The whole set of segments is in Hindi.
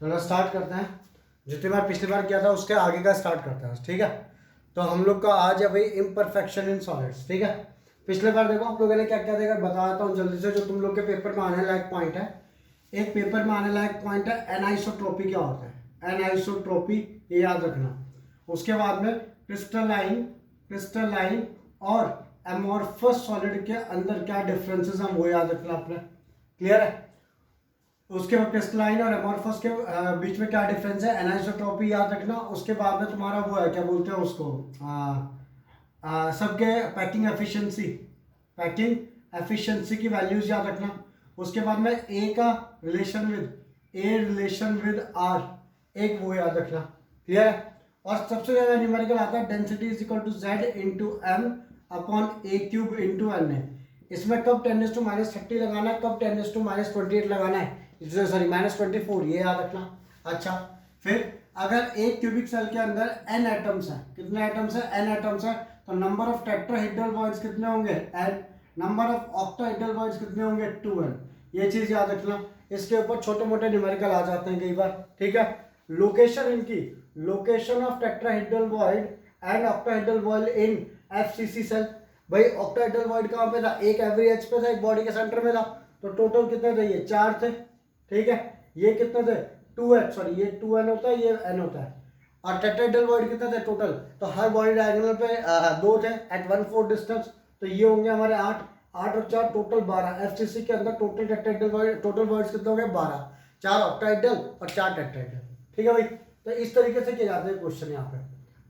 चलो स्टार्ट करते हैं। जितनी बार पिछली बार किया था उसके आगे का स्टार्ट करते हैं, ठीक है। तो हम लोग का आज है भाई इम्परफेक्शन इन सॉलिड्स, ठीक है। पिछले बार देखो हम लोगों ने क्या क्या देखा, बताता हूँ जल्दी से, जो तुम लोग के पेपर में आने लायक पॉइंट है। एक पेपर में आने लायक पॉइंट है एनाइसोट्रोपी क्या होता है, एनाइसोट्रोपी ये याद रखना। उसके बाद में क्रिस्टलाइन, क्रिस्टलाइन और एमोर्फस सॉलिड के अंदर क्या डिफरेंसेस हैं वो याद रखना अपने, क्लियर है। उसके बाद क्रिस्टलाइन और एमोर्फस के बीच में क्या डिफरेंस है, एनाइसोट्रॉपी याद रखना। उसके बाद में तुम्हारा वो है क्या बोलते हैं उसको, सबके पैकिंग एफिशिएंसी, पैकिंग एफिशिएंसी की वैल्यूज याद रखना। उसके बाद में ए का relation with, a relation with r, एक वो याद रखना, क्लियर है। और सबसे ज्यादा न्यूमेरिकल आता है density is equal to Z into M upon a cube into N A. इसमें कब 10⁻30 लगाना है, कब 10⁻28 लगाना है, सॉरी -24, ये याद रखना। अच्छा, फिर अगर एक क्यूबिक सेल के अंदर n एटम्स हैं, कितने एटम्स हैं, n एटम्स हैं, तो नंबर ऑफ टेट्राहेड्रल बॉन्ड्स कितने होंगे, n, number of octahedral bonds कितने होंगे, 2n। ये चीज याद रखना। इसके ऊपर छोटे मोटे न्यूमेरिकल आ जाते हैं कई बार, ठीक है। लोकेशन इनकी, location of tetrahedral bond and octahedral bond in FCC cell. भाई ऑक्टाहेड्रल बॉन्ड कहाँ पे था, एक एवरी एज पे था, एक बॉडी के सेंटर में था। तो टोटल कितने थे, ये 4 थे, ठीक है। ये कितने थे, 2h, सॉरी ये 2n होता है, ये n होता है। और टेट्राहेड्रल बॉडी कितने थे टोटल, तो हर बॉडी डायगोनल पे 2 थे एट 1/4 डिस्टेंस। तो ये होंगे हमारे 8, 8 और 4 टोटल 12। एफसीसी के अंदर total tetrahedral body, total bodies कितने हो गए, 12, 4 ऑक्टाहेड्रल और 4 टेट्राहेड्रल, ठीक है भाई। तो इस तरीके से किए जाते हैं क्वेश्चन यहाँ पे।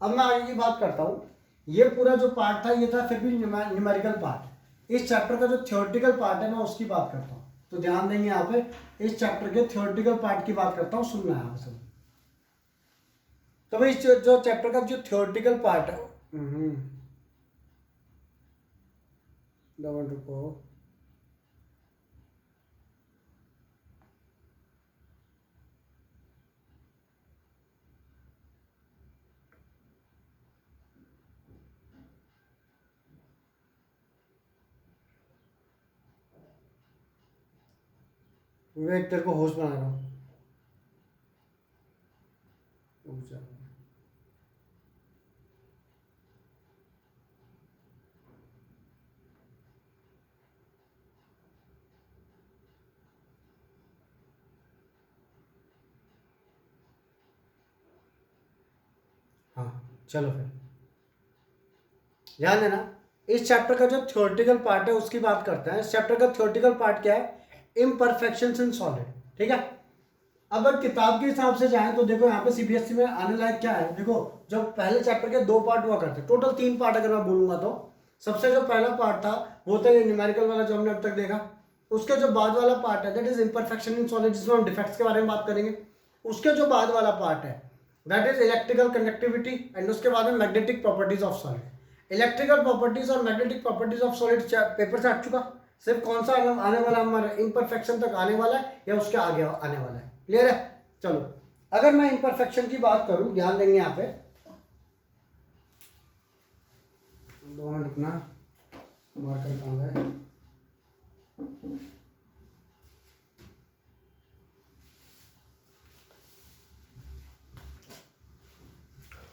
अब मैं आगे की बात करता हूँ। ये पूरा जो पार्ट था ये था फिर भी न्यूमेरिकल पार्ट। इस चैप्टर का जो थ्योरेटिकल पार्ट है मैं उसकी बात करता हूँ। तो ध्यान देंगे यहाँ पे, इस चैप्टर के थ्योरेटिकल पार्ट की बात करता हूँ, सुनना है यहाँ सब। तो भाई जो चैप्टर का जो थ्योरेटिकल पार्ट है, रुको, विवेक तेरे को होस्ट बना रहा हूँ। हाँ चलो फिर ध्यान देना। इस चैप्टर का जो थ्योरेटिकल पार्ट है उसकी बात करते हैं। इस चैप्टर का थ्योरेटिकल पार्ट क्या है, इम्परफेक्शंस इन सॉलिड, ठीक है। अब अगर किताब के हिसाब से जाएं तो देखो यहाँ पे सीबीएसई में आने लायक क्या है, देखो जो पहले चैप्टर के 2 पार्ट हुआ करते, टोटल 3 पार्ट अगर मैं बोलूंगा तो सबसे जो पहला पार्ट था वो था ये न्यूमेरिकल वाला जो हमने अब तक देखा। उसके जो बाद वाला पार्ट है that is imperfection in solid, जिसमें हम डिफेक्ट्स के बारे में बात करेंगे। उसके जो बाद वाला पार्ट है that is electrical conductivity and उसके बाद में magnetic properties of solid. Electrical properties और magnetic properties of solid paper से हट चुका। सिर्फ कौन सा आने वाला हमारा इम्परफेक्शन तक आने वाला है या उसके आगे आने वाला है, क्लियर है। चलो अगर मैं इम्परफेक्शन की बात करूं, ध्यान देंगे यहाँ पे, 2 मिनट रुकना, मार्कर कहाँ है।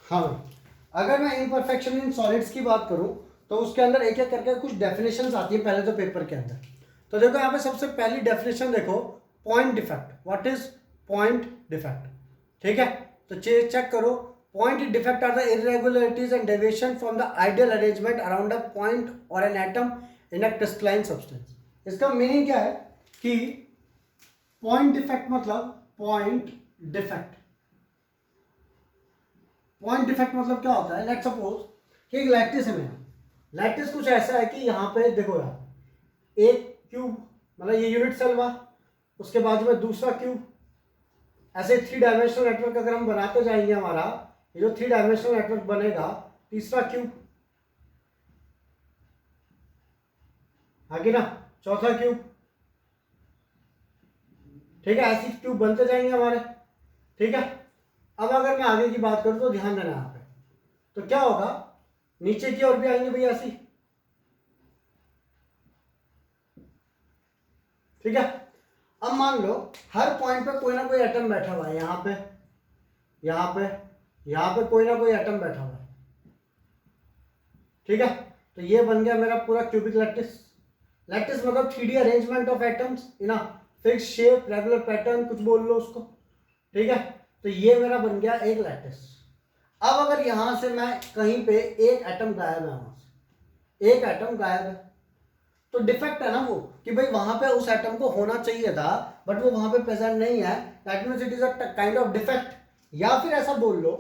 हाँ, अगर मैं इम्परफेक्शन इन सॉलिड्स की बात करूं तो उसके अंदर एक एक करके कुछ डेफिनेशंस आती है पहले तो पेपर के अंदर। तो देखो यहाँ पे सबसे पहली डेफिनेशन देखो, point defect. What is point defect, ठीक है। तो चेक करो, point defect are the irregularities and deviation from the ideal arrangement around a point और an atom in a crystalline substance. इसका मीनिंग क्या है कि पॉइंट डिफेक्ट मतलब, पॉइंट डिफेक्ट, पॉइंट डिफेक्ट मतलब क्या होता है, लेट सपोज कि एक लैटिस है मेरा। लैटिस कुछ ऐसा है कि यहाँ पे देखो यार, एक क्यूब मतलब ये यूनिट सेल हुआ, उसके बाद में दूसरा क्यूब, ऐसे 3 डायमेंशनल नेटवर्क अगर हम बनाते जाएंगे, हमारा ये जो 3 डायमेंशनल नेटवर्क बनेगा, तीसरा क्यूब, आगे ना चौथा क्यूब, ठीक है। ऐसे क्यूब बनते जाएंगे हमारे, ठीक है। अब अगर मैं आगे की बात करूं तो ध्यान देना यहाँ पे, तो क्या होगा, नीचे की ओर भी आएंगे भैया ऐसी, ठीक है। अब मान लो हर पॉइंट पे कोई ना कोई एटम बैठा हुआ है, यहाँ पे, यहाँ पे, यहाँ पे कोई ना कोई एटम बैठा हुआ है, ठीक है। तो ये बन गया मेरा पूरा क्यूबिक लैटिस। लैटिस मतलब 3D arrangement of atoms in a fix shape, regular pattern, कुछ बोल लो उसको, ठीक है। तो ये मेरा बन गया एक लैटिस। अब अगर यहां से मैं कहीं पे एक एटम गायब है, वहां से एक एटम गायब है, तो डिफेक्ट है ना वो, कि भाई वहां पे उस एटम को होना चाहिए था बट वो वहां पे प्रेजेंट नहीं है, that means it is a kind of defect. या फिर ऐसा बोल लो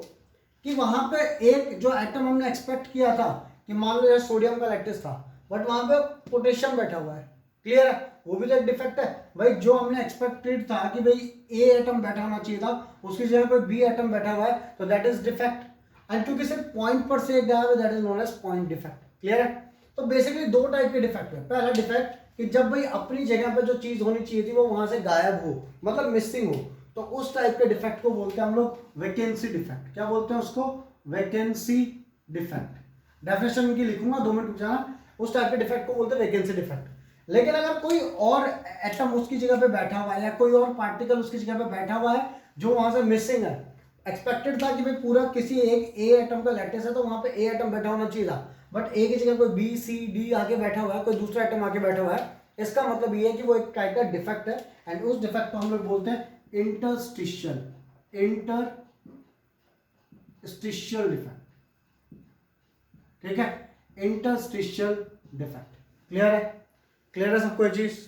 कि वहां पे एक जो एटम हमने एक्सपेक्ट किया था, कि मान लो यार सोडियम का लैटिस था बट वहां पे पोटेशियम बैठा हुआ है, क्लियर है, वो भी तो एक डिफेक्ट है। भाई जो हमने एक्सपेक्टेड था कि भाई ए एटम बैठा होना चाहिए था, उसकी जगह पे बी एटम बैठा हुआ है, तो दैट इज डिफेक्ट। एंड क्योंकि सिर्फ पॉइंट पर से एक गायब है, that is known as point defect, clear है। तो बेसिकली दो टाइप के डिफेक्ट है। पहला डिफेक्ट कि जब भाई अपनी जगह पे जो चीज होनी चाहिए थी वो वहां से गायब हो, मतलब मिसिंग हो, तो उस टाइप के डिफेक्ट को बोलते हैं हम लोग वैकेंसी डिफेक्ट। क्या बोलते हैं उसको? Vacancy defect. डेफिनेशन की लिखूंगा, 2 मिनट रुक जाना। उस टाइप के डिफेक्ट को बोलते हैं वैकेंसी डिफेक्ट। लेकिन अगर कोई और एटम उसकी जगह पे बैठा हुआ है या कोई और पार्टिकल उसकी जगह पे बैठा हुआ है जो वहां से मिसिंग है, एक्सपेक्टेड था कि भाई पूरा किसी एक ए एटम का लैटिस है तो वहां पे ए एटम बैठा होना चाहिए था, बट ए की जगह कोई बी सी डी आके बैठा हुआ है, कोई दूसरा एटम आके बैठा हुआ है, इसका मतलब ये है कि वो एक टाइप का डिफेक्ट है। एंड उस डिफेक्ट को हम लोग बोलते हैं इंटरस्टिशियल डिफेक्ट, ठीक है, इंटरस्टिशियल डिफेक्ट। क्लियर है? क्लियर है सबको ये चीज?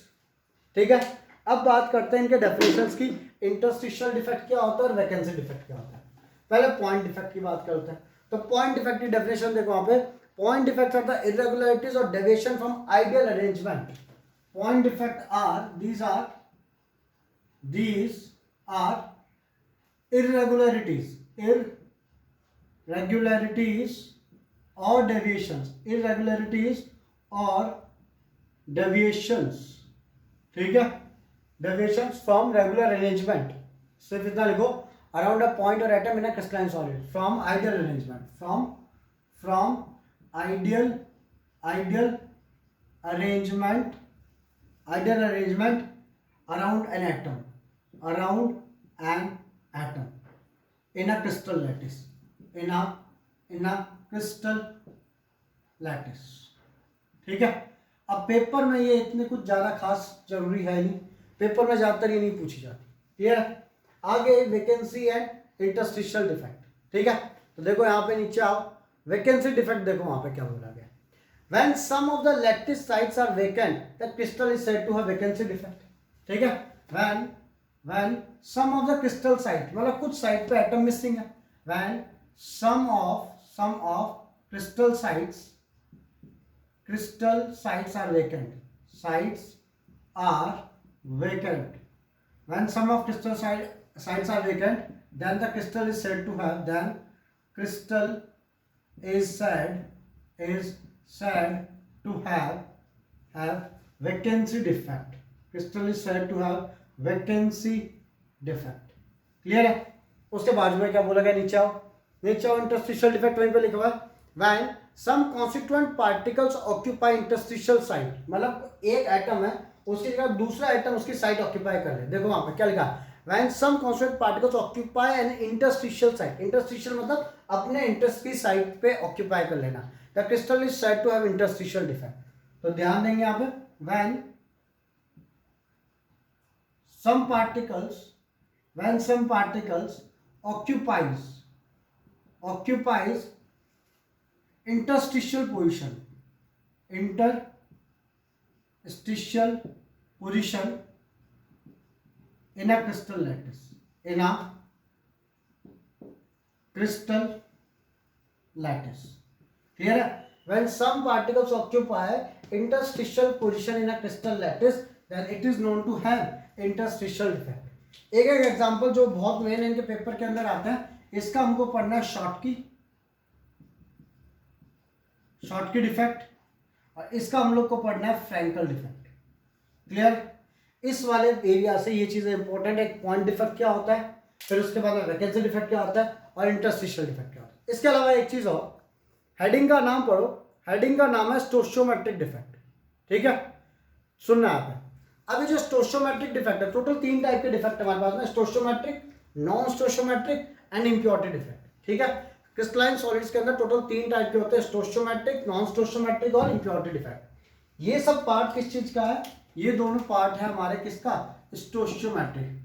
ठीक है। अब बात करते हैं इनके डेफिनेशंस की। इंटरस्टिशियल डिफेक्ट क्या होता है और वैकेंसी डिफेक्ट क्या होता है। पहले पॉइंट डिफेक्ट की बात करते हैं। तो पॉइंट डिफेक्ट की डेफिनेशन देखो वहां पे, point defects are the irregularities और deviation from ideal arrangement. Point defect are these are irregularities or deviations, ठीक है, deviations from regular arrangement। सिर्फ इतना लिखो, around a point or atom in a crystalline solid from ideal arrangement, from ideal arrangement around an atom in a crystal lattice, in a crystal lattice, ठीक है। अब पेपर में ये इतने कुछ ज्यादा खास जरूरी है नहीं, पेपर में ज्यादातर ये नहीं पूछी जाती, क्लियर है। आगे वैकेंसी एंड इंटरस्टिशियल डिफेक्ट, ठीक है। तो देखो यहाँ पे नीचे आओ, वैकेंसी डिफेक्ट देखो वहां पे क्या बोला गया। When some of the lattice sites are vacant, the crystal is said to have vacancy defect, ठीक है। when some of the crystal site, मतलब कुछ साइट पे एटम मिसिंग है, when some of crystal sites are vacant, when some of crystal sites are vacant, then the crystal is said to have vacancy defect. Crystal is said to have vacancy defect. Clear है? उसके बाद में क्या बोला गया, नीचे आओ इंटरस्टिशियल डिफेक्ट वहीं पे लिखा हुआ है। When some constituent particles occupy interstitial site, मतलब एक एटम है उसकी जगह दूसरा एटम उसकी साइट ऑक्यूपाई कर ले। देखो वहां पे क्या लिखा, when some constituent particles occupy an interstitial site, interstitial मतलब अपने इंटरेस्ट की साइट पे ऑक्यूपाई कर लेना, the crystal is said to have interstitial defect। तो ध्यान देंगे यहाँ पे, when some particles occupies interstitial position in a crystal lattice, clear है। When some particles occupy interstitial position in a crystal lattice, then it is known to have interstitial defect। एक एग्जांपल जो बहुत मेन इनके पेपर के अंदर आता है, इसका हमको पढ़ना है शॉर्टकी डिफेक्ट, और इसका हम लोग को पढ़ना है फ्रैंकल डिफेक्ट। क्लियर? इस वाले एरिया से ये चीजें इंपॉर्टेंट है। पॉइंट डिफेक्ट क्या होता है, फिर उसके बाद वैकेंसी डिफेक्ट क्या होता है, और इंटरस्टिशियल डिफेक्ट क्या होता है। इसके अलावा एक चीज और, हेडिंग का नाम पढ़ो, हेडिंग का नाम है स्टोशियोमेट्रिक डिफेक्ट, ठीक है। सुनना आता है, अभी जो स्टोशियोमेट्रिक डिफेक्ट है, टोटल 3 टाइप के डिफेक्ट हमारे पास में, stoichiometric, non stoichiometric and impurity defect, ठीक है। क्रिस्टलाइन सॉलिड्स के अंदर टोटल 3 टाइप के होते हैं, स्टोशियोमेट्रिक, नॉन स्टोशियोमेट्रिक और इम्प्योरिटी डिफेक्ट। ये सब पार्ट किस चीज का है, ये दोनों पार्ट है हमारे किसका, स्टोशियोमेट्रिक,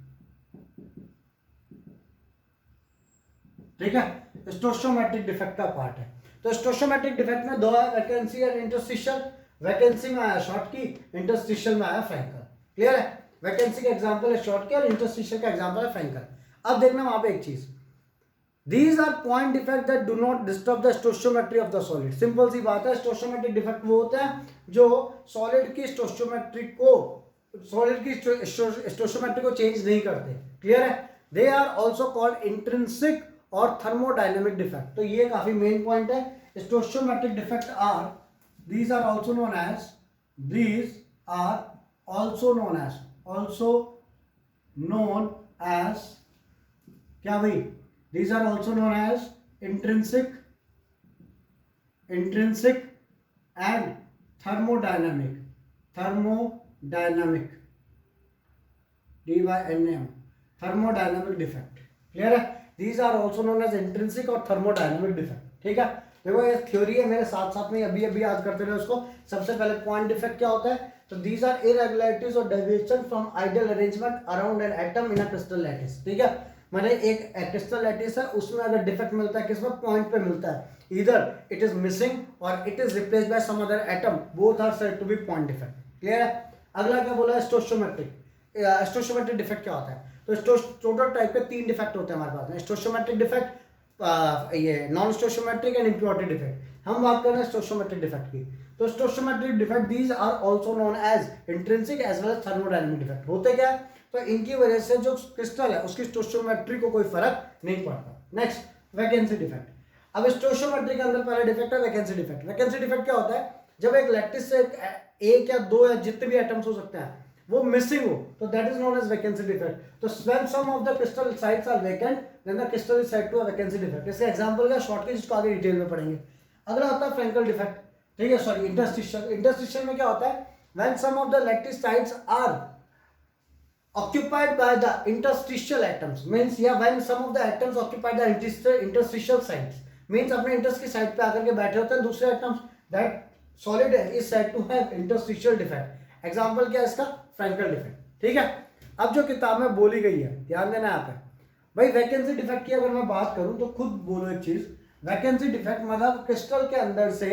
ठीक है, स्टोशियोमेट्रिक डिफेक्ट का पार्ट है। तो स्टोशियोमेट्रिक डिफेक्ट में 2 है, वैकेंसी और इंटरस्टिशियल। वैकेंसी में आया शॉर्ट की, इंटरस्टिशियल में आया फ्रैंकल, क्लियर है। वैकेंसी का एग्जांपल है शॉर्ट की और इंटरस्टिशियल का एग्जांपल है फ्रैंकल। अब देखना वहां पे एक चीज, These are point defect that do not disturb the stoichiometry of the solid। Simple सी बात है, स्टोशियोमेट्रिक डिफेक्ट वो होते हैं जो सॉलिड की स्टोशियोमेट्री को, सॉलिड की स्टोशियोमेट्री को चेंज नहीं करते, क्लियर है। They are also called intrinsic और थर्मोडायनेमिक डिफेक्ट। तो ये काफी मेन पॉइंट है। Stoichiometric defect are, these are also known as, these are also known as, also known as क्या भाई, these are also known as intrinsic and thermodynamic DYNM thermodynamic defect, clear है। these are also known as intrinsic और thermodynamic defect, ठीक है। देखो ये थ्योरी है, मेरे साथ साथ में अभी अभी याद करते रहे उसको। सबसे पहले पॉइंट डिफेक्ट क्या होता है, तो these are irregularities or deviation from ideal arrangement around an atom in a crystal lattice, ठीक है। मतलब एक क्रिस्टल लैटिस है, उसमें अगर डिफेक्ट मिलता है किसमें, पॉइंट पे मिलता है, इधर इट इज मिसिंग और it is replaced by some other atom, both are said to be point defect, clear है। अगला क्या बोला है, स्टोशियोमेट्रिक। स्टोशियोमेट्रिक डिफेक्ट क्या होता है, तो टोटल टाइप के 3 डिफेक्ट होते हैं हमारे पास में, स्टोशियोमेट्रिक डिफेक्ट, ये non stoichiometric and impurity defect. हम बात कर रहे हैं स्टोशियोमेट्रिक डिफेक्ट की। तो stoichiometric defect these are also known as intrinsic as well as thermodynamic defect. होते क्या है, तो इनकी वजह से जो क्रिस्टल है उसकी स्टोशियोमेट्री को कोई फर्क नहीं पड़ता। Next, vacancy defect. अब स्टोशियोमेट्री के अंदर पहला डिफेक्ट है वैकेंसी डिफेक्ट। वैकेंसी डिफेक्ट क्या होता है, जब एक लैटिस से एक या 2 या जितने भी एटम्स हो सकते हैं वो मिसिंग हो, तो that is known as vacancy defect. तो when some of the crystal sites are vacant then the crystal is said to a vacancy defect. इसका एग्जांपल का शॉर्ट की, जिसको आगे डिटेल में पढ़ेंगे। अगला होता है फ्रैंकल डिफेक्ट, ठीक है, सॉरी इंटरस्टिशियल। इंटरस्टिशियल में क्या होता है, when some of the lattice sites are occupied by the interstitial atoms, means yeah, when some of the atoms occupy the interstitial sites, means अपने इंटर्स की साइड पे आकर के बैठे होते हैं दूसरे atoms, that solid is said to have interstitial defect। Example क्या है इसका, फ्रैंकल डिफेक्ट, ठीक है। अब जो किताब में बोली गई है, ध्यान देना यहाँ पे भाई। वैकेंसी डिफेक्ट की अगर मैं बात करूं तो खुद बोलो एक चीज, वैकेंसी डिफेक्ट मतलब क्रिस्टल के अंदर से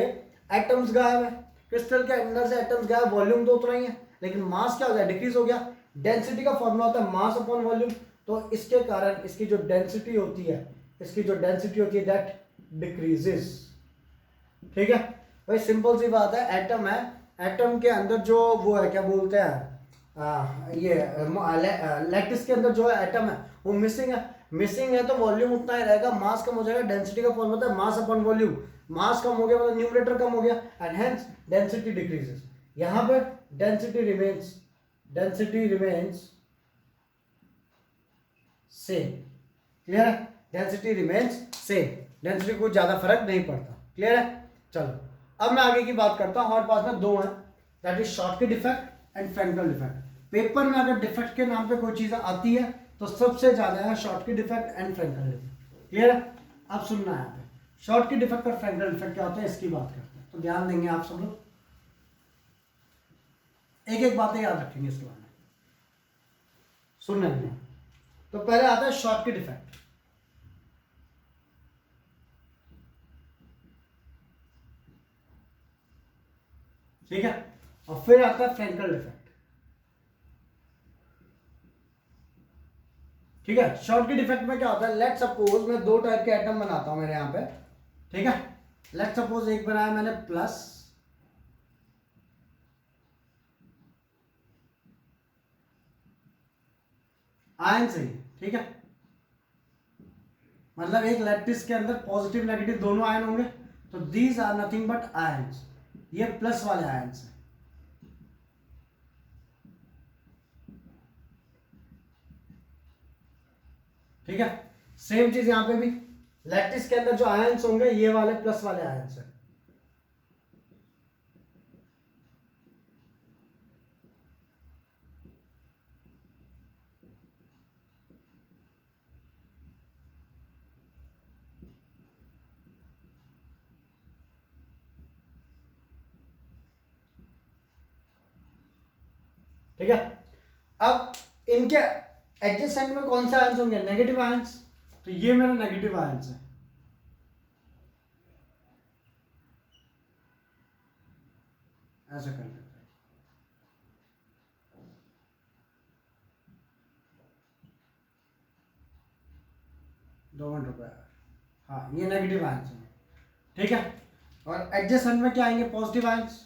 एटम्स गायब है, क्रिस्टल के अंदर से एटम्स गायब, वॉल्यूम तो उतना ही है लेकिन मास क्या हो गया, डिक्रीज हो गया। डेंसिटी का फॉर्मूला होता है मास अपॉन वॉल्यूम, तो इसके कारण इसकी जो डेंसिटी होती है, दैट डिक्रीजेस, ठीक है भाई। सिंपल सी बात है, एटम है, एटम के अंदर जो वो है क्या बोलते हैं, ये लैटिस के अंदर जो है एटम है वो मिसिंग है तो वॉल्यूम उतना ही रहेगा, मास कम हो जाएगा। डेंसिटी का फॉर्मूला होता है मास अपॉन वॉल्यूम, मास कम हो गया मतलब न्यूमरेटर कम हो गया एंड हेंस डेंसिटी डिक्रीजेस। यहां पर डेंसिटी रिमेन्स सेम, क्लियर है, डेंसिटी रिमेन्स सेम, डेंसिटी को ज्यादा फर्क नहीं पड़ता, क्लियर है। चलो अब मैं आगे की बात करता हूं। हमारे पास में 2 हैं, that is Schottky defect and Frenkel defect. Paper में अगर डिफेक्ट के नाम पे कोई चीज आती है तो सबसे ज्यादा है Schottky defect and Frenkel defect, clear है। अब सुनना है यहाँ पे शॉर्टकी डिफेक्ट और फ्रैंकल डिफेक्ट क्या होता है, इसकी बात करते हैं। तो ध्यान देंगे आप सब लोग, एक एक बातें याद रखेंगे इसके बारे में, सुनने में। तो पहले आता है शॉर्टकी डिफेक्ट, ठीक है, और फिर आता है फ्रैंकल डिफेक्ट, ठीक है। शॉर्टकी डिफेक्ट में क्या होता है, लेट सपोज मैं 2 टाइप के एटम बनाता हूं मेरे यहां पे, ठीक है। लेट सपोज एक बनाया मैंने प्लस, आयन से, ठीक है, मतलब एक लैटिस के अंदर पॉजिटिव नेगेटिव दोनों आयन होंगे, तो these are nothing but ions, ये प्लस वाले आयन्स हैं, ठीक है। सेम चीज यहां पे भी, लैटिस के अंदर जो आयन्स होंगे ये वाले प्लस वाले आयन्स हैं, ठीक है। अब इनके एडजेसेंट में कौन सा आयंस होंगे? Negative ions. तो ये मेरा नेगेटिव आयंस है, ऐसा कर लेते हैं। 2 मिनट रुपए। हाँ, ये नेगेटिव आयंस है, ठीक है। और एडजेसेंट में क्या आएंगे? Positive ions.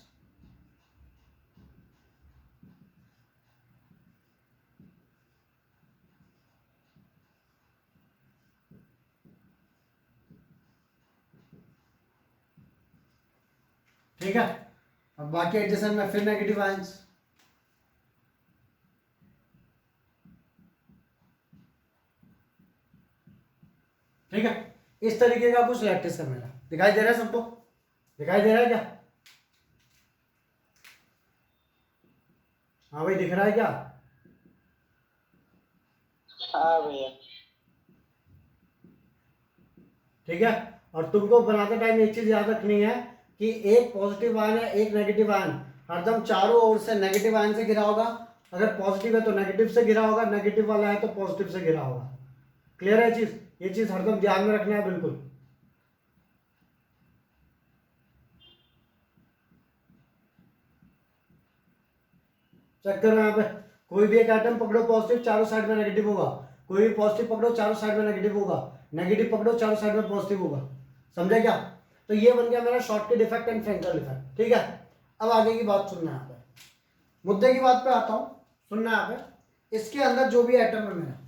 ठीक है। अब बाकी एडजेसेंट में फिर नेगेटिव आयंस। ठीक है। इस तरीके का कुछ लैटिस है मेरा। दिखाई दे रहा है सबको? दिखाई दे रहा है क्या? हाँ भाई, दिख रहा है क्या? हाँ भैया। ठीक है। और तुमको बनाते टाइम एक चीज याद रखनी है कि एक पॉजिटिव आयन है, एक नेगेटिव आयन, हरदम चारों ओर से नेगेटिव आयन से घिरा होगा। अगर पॉजिटिव है तो नेगेटिव से घिरा होगा, नेगेटिव वाला है तो पॉजिटिव से घिरा होगा। क्लियर है चीज? ये चीज हरदम ध्यान में रखना है बिल्कुल। चेक करो यहाँ पे, कोई भी एक एटम पकड़ो पॉजिटिव, चारों साइड में नेगेटिव होगा। कोई भी पॉजिटिव पकड़ो, चारों साइड में नेगेटिव होगा। नेगेटिव पकड़ो, चारों साइड में पॉजिटिव होगा। समझे क्या? तो ये बन गया मेरा shortcut effect and Frenkel effect. ठीक है। अब आगे की बात सुनना यहाँ पे, मुद्दे की बात पे आता हूँ। सुनना यहाँ पे, इसके अंदर जो भी एटम है मेरा,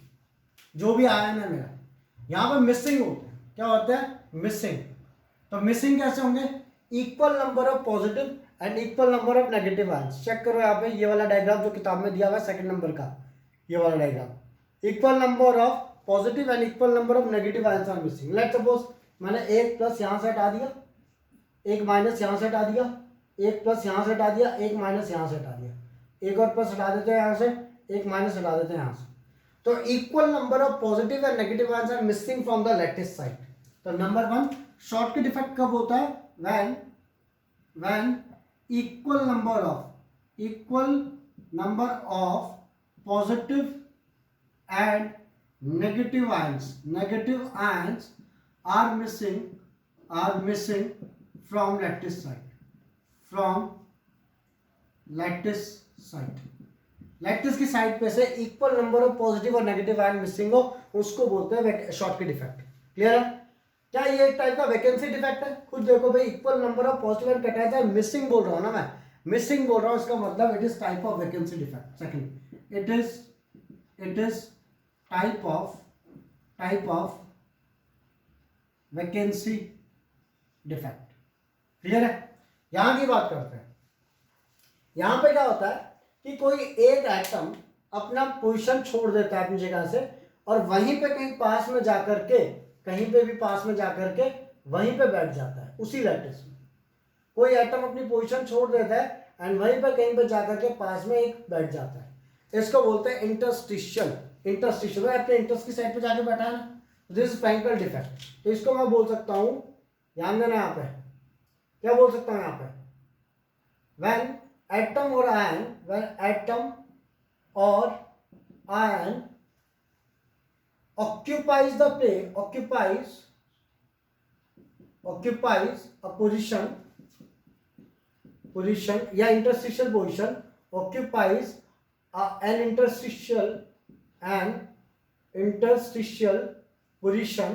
जो भी आयन है मेरा, यहाँ पे मिसिंग होते हैं। क्या होते हैं? मिसिंग। तो मिसिंग कैसे होंगे? Equal number of positive and equal number of negative ions. Check करो यहाँ पे, ये वाला डायग्राम जो किताब में दिया हुआ है 2nd नंबर का, ये वाला diagram. Equal number of positive and equal number of negative ions are missing. Let suppose मैंने एक प्लस यहाँ से हटा दिया, एक माइनस यहाँ से हटा दिया, एक प्लस यहाँ से हटा दिया, एक माइनस यहाँ से हटा दिया, एक और प्लस हटा देते हैं यहाँ से, एक माइनस हटा देते हैं यहाँ से। तो equal number of positive and negative ions are missing from the lattice side. तो नंबर 1 शॉर्टकट इफेक्ट कब होता है? when equal number of positive and negative ions are missing from lattice side। Lattice की साइड पे से इक्वल नंबर ऑफ पॉजिटिव और नेगेटिव आयन मिसिंग हो, उसको बोलते हैं शॉर्टकट इफेक्ट। क्लियर है? क्या ये एक टाइप का वैकेंसी डिफेक्ट है? खुद देखो भाई, equal number of positive and cations है, मिसिंग बोल रहा हूं ना मैं, मिसिंग बोल रहा हूं, इसका मतलब it is type of vacancy defect. Second, it is type of vacancy defect. Clear है? यहां की बात करते हैं। यहां पे क्या होता है कि कोई एक एटम अपना पोजीशन छोड़ देता है अपनी जगह से, और वहीं पे कहीं पास में जाकर के, कहीं पे भी पास में जाकर के वहीं पे बैठ जाता है उसी लैटिस में। कोई एटम अपनी पोजीशन छोड़ देता है एंड वहीं पे कहीं पे जाकर के पास में एक बैठ जाता है। इसको बोलते हैं इंटरस्टिशियल। इंटरस्टिशियल अपने इंटरेस्ट की साइड पे जाके बैठा है ना, दिस इज फ्रैंकल डिफेक्ट। तो इसको मैं बोल सकता हूं, ध्यान देना यहाँ पे, क्या बोल सकता हूं यहाँ पे? व्हेन एटम और आयन occupies a position या interstitial position, occupies an interstitial position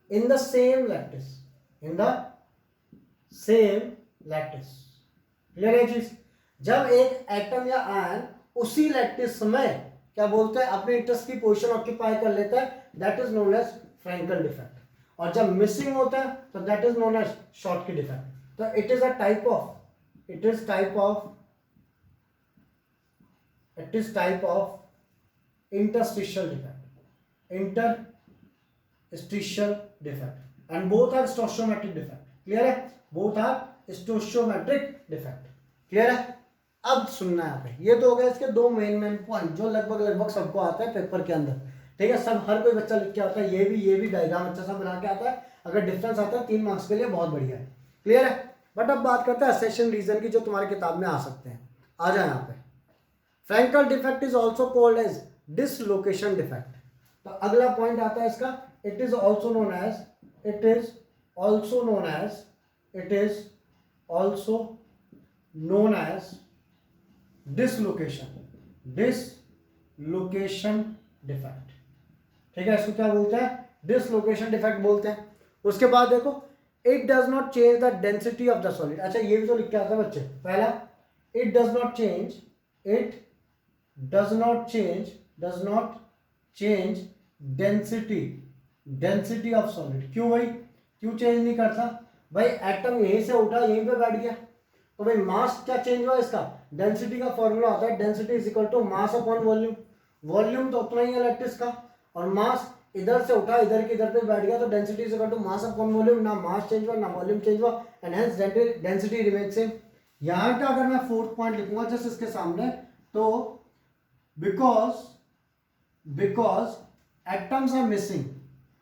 in the same lattice। Clear है चीज? जब एक एटम या आयन उसी लैटिस में क्या बोलते हैं, अपने इंटरेस्ट की पोजीशन ऑक्यूपाई कर लेता है, that is known as Frenkel defect. और जब मिसिंग होता है तो that is known as Schottky defect. तो it is type of interstitial defect and both are stoichiometric defect. Clear है? Both are stoichiometric defect. Clear है? अब सुनना है, ये तो हो गए इसके 2 मेन पॉइंट जो लगभग सबको आता है पेपर के अंदर। ठीक है, सब हर कोई बच्चा लिख के आता है, ये भी डायग्राम अच्छा सा बना के आता है। अगर डिफरेंस आता है 3 मार्क्स के लिए बहुत बढ़िया है। क्लियर है? बट अब बात करते हैं असेशन रीजन की, जो तुम्हारी किताब में आ सकते हैं। आ जाए यहाँ पे। Frenkel defect is also called as dislocation defect. तो अगला पॉइंट आता है इसका, it is also known as, it is also known as, it is also known as dislocation, dislocation defect. ठीक है, इसको क्या बोलते हैं, डिसलोकेशन डिफेक्ट बोलते हैं। उसके बाद देखो, it does not change the density of the solid. अच्छा ये भी तो लिख के आता है बच्चे, पहला it does not change, it does not change, does not change density, density of solid. क्यों भाई, क्यों चेंज नहीं करता भाई, एटम यहीं से उठा यहीं पे बैठ गया, तो भाई मास क्या चेंज हुआ इसका, डेंसिटी का फॉर्मूला होता है density is equal to mass upon volume. Volume तो उतना ही है लैटिस का, और मास इधर से उठा इधर की इधर पे बैठ गया, तो density is equal to mass upon volume. ना मास चेंज हुआ ना वॉल्यूम चेंज हुआ, and hence density remains same. यहाँ का अगर मैं फोर्थ पॉइंट लिखूंगा जस्ट इसके सामने, तो because atoms are missing,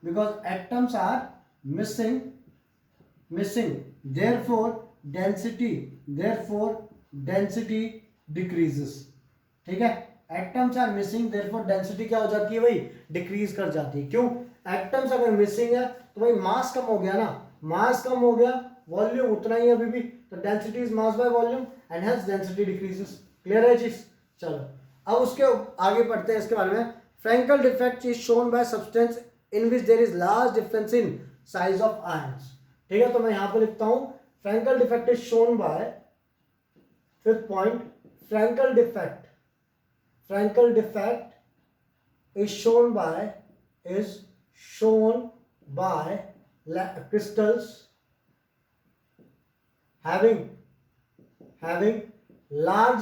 because atoms are missing therefore density decreases। ठीक है, atoms are missing therefore density क्या हो जाती है भाई, डिक्रीज कर जाती है। क्यों, एटम्स अगर मिसिंग है तो भाई मास कम हो गया ना, मास कम हो गया, वॉल्यूम उतना ही है अभी भी, तो density is mass by volume and hence density decreases. Clear है चीज। चलो अब उसके आगे पढ़ते हैं इसके बारे में। Frenkel defect is shown by substance in which there is large difference in size of ions. ठीक है, तो मैं यहां पर लिखता हूं Frenkel defect is shown by, fifth point, Frenkel defect is shown by crystals having large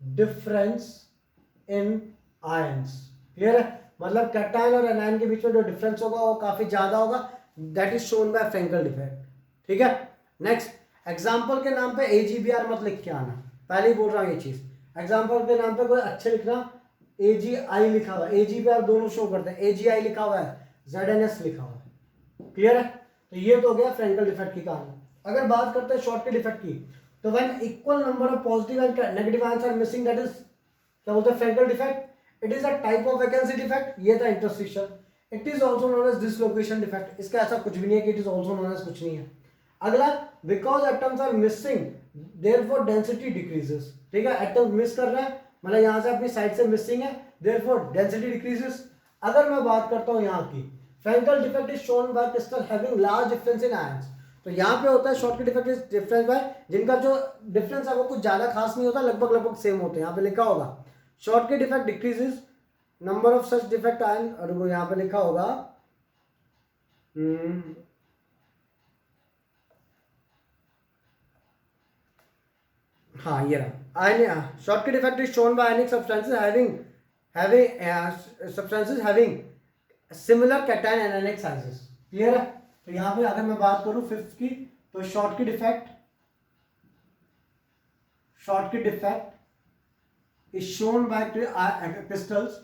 difference in ions। Clear है, मतलब कैटायन और एनायन के बीच में जो डिफरेंस होगा वो काफी ज्यादा होगा, that is shown by Frenkel defect. ठीक है, नेक्स्ट, एग्जाम्पल के नाम पे AgBr मत लिख के आना, पहले ही बोल रहा हूँ ये चीज। एग्जाम्पल के नाम पे कोई अच्छे लिखना, AgI लिखा हुआ है, AgBr दोनों शो करते हैं, AgI लिखा हुआ है, ZnS लिखा हुआ है। क्लियर है, तो ये तो हो गया फ्रैंकल डिफेक्ट की कहानी। अगर बात करते हैं शॉर्टकट डिफेक्ट की, तो when equal number of positive and negative ions are missing, that is क्या बोलते हैं, Frenkel defect. It is a type of vacancy defect, ये था interstitial. It is also known as dislocation defect, इसका ऐसा कुछ भी नहीं है कि it is also known as कुछ नहीं है। अगला, because atoms are missing therefore density decreases. ठीक है, एटम्स मिस कर रहे हैं, मतलब यहां से अपनी साइड से मिसिंग है, देयरफॉर डेंसिटी डिक्रीजेस। अगर मैं बात करता हूं यहां की, Frenkel defect is shown by crystal having large difference in ions. तो यहां पे होता है shortcut defect is difference by, जिनका जो डिफरेंस है वो कुछ ज्यादा खास नहीं होता, लगभग सेम होते हैं। यहां पे लिखा होगा shortcut defect decreases number of such defect ion, और वो यहां पे लिखा होगा हाँ ये रहा, ion shortcut defect is shown bye ionic substances having similar cation anionic sizes. Clear है, तो यहां पे अगर मैं बात करूं फिफ्थ की, तो shortcut defect is shown by crystals,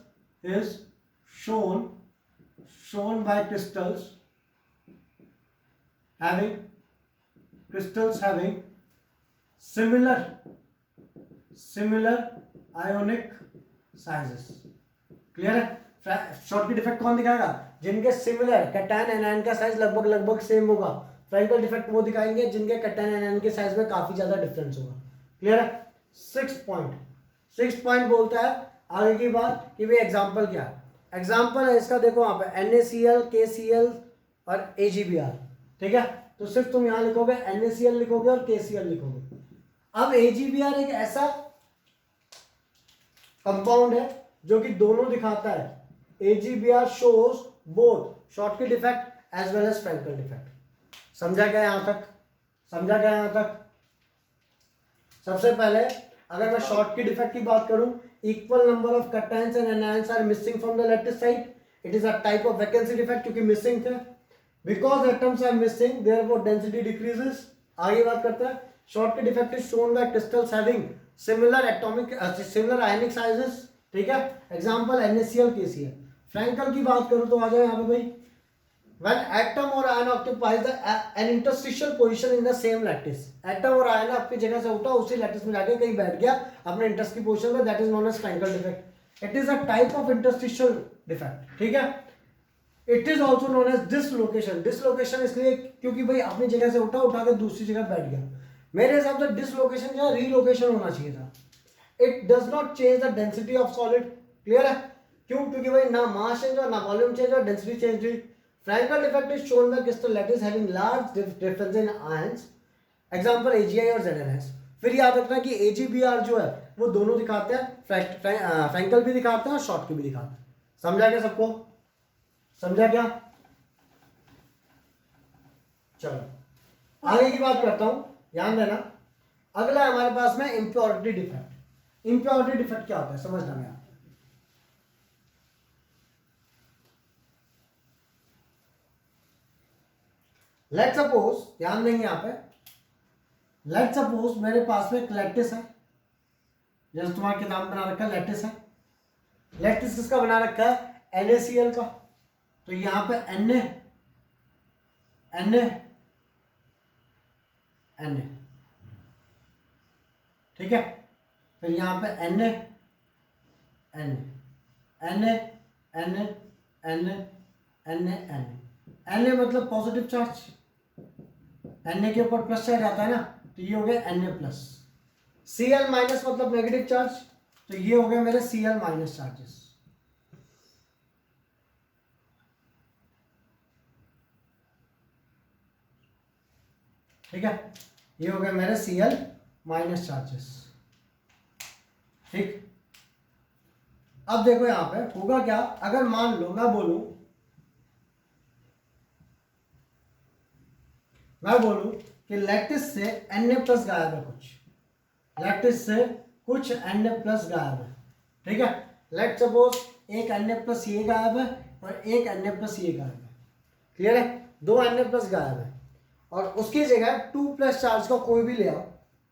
is shown by crystals having similar ionic sizes। Clear है, शॉर्टकट डिफेक्ट कौन दिखाएगा, जिनके सिमिलर कैटायन एनायन का साइज लगभग सेम होगा। फ्रैंकल डिफेक्ट वो दिखाएंगे जिनके कैटायन एनायन के साइज में काफी ज्यादा डिफरेंस होगा। क्लियर है, सिक्स पॉइंट बोलता है आगे की बात कि भाई एग्जांपल क्या है। एग्जांपल है इसका, देखो वहां पे NaCl, KCl और AgBr। ठीक है, तो सिर्फ तुम यहां लिखोगे NaCl लिखोगे और KCl लिखोगे। अब AgBr एक ऐसा कंपाउंड है जो कि दोनों दिखाता है, AgBr shows both shortcut defect as well as Frenkel defect. समझा क्या यहां तक? सबसे पहले अगर मैं शॉर्टकट डिफेक्ट की बात करूं, equal number of cations and anions are missing from the lattice side, it is a type of vacancy defect, क्योंकि मिसिंग थे। Because atoms are missing therefore density decreases. आगे बात करते हैं, shortcut defect is shown by crystals having similar ionic sizes. ठीक है, एग्जांपल NaCl, KCl। फ्रैंकल की बात करूं तो आ जाए यहां पे भाई, when atom or ion occupies an interstitial position in the same lattice, atom और आयन अपनी जगह से उठा उसी लैटिस में जाके कहीं बैठ गया अपने इंटरेस्ट की पोजीशन में, that is known as Frenkel defect. It is a type of interstitial defect. ठीक है. It is also known as dislocation. Dislocation इसलिए क्योंकि भाई अपनी जगह से उठा के दूसरी जगह बैठ गया. मेरे हिसाब से डिसलोकेशन या रीलोकेशन होना चाहिए था. It does not change the density of solid. Clear है. क्यों? क्योंकि भाई ना मास चेंज हुआ, ना वॉल्यूम चेंज हुआ, डेंसिटी चेंज हुई. Frenkel defect is shown by crystal lattice having large difference in ions, example AgI और ZnS. फिर याद रखना कि AgBr जो है वो दोनों दिखाते हैं, फ्रैंकल भी दिखाते हैं और शॉर्ट भी दिखाते हैं. समझा क्या सबको? समझा क्या? चलो आगे की बात करता हूं. ध्यान देना. अगला हमारे पास में इंप्योरिटी डिफेक्ट. इंप्योरिटी डिफेक्ट क्या होता है समझना है. लेट सपोज, ध्यान देंगे यहां पे, लेट सपोज मेरे पास में एक लैटिस है, जैसे तुम्हारी किताब में बना रखा है लैटिस है. लैटिस किसका बना रखा है? NaCl का. तो यहां पे Na Na Na, ठीक है. फिर यहां पे Na Na Na Na Na Na Na. Na मतलब पॉजिटिव चार्ज, Na के ऊपर प्लस चार्ज आता है ना, तो ये हो गया Na प्लस. Cl माइनस मतलब नेगेटिव चार्ज, तो ये हो गया मेरे Cl माइनस चार्जेस. ठीक है. ये हो गया मेरे Cl माइनस चार्जेस. ठीक. अब देखो यहां पे होगा क्या, अगर मान लो मैं बोलूं कि लैटिस से Na प्लस गायब है, कुछ लैटिस से कुछ Na प्लस गायब है. ठीक है. लेट सपोज एक Na प्लस ये गायब है और एक Na प्लस ये गायब है. क्लियर है. दो Na प्लस गायब है और उसकी जगह 2 प्लस चार्ज का कोई भी ले आओ,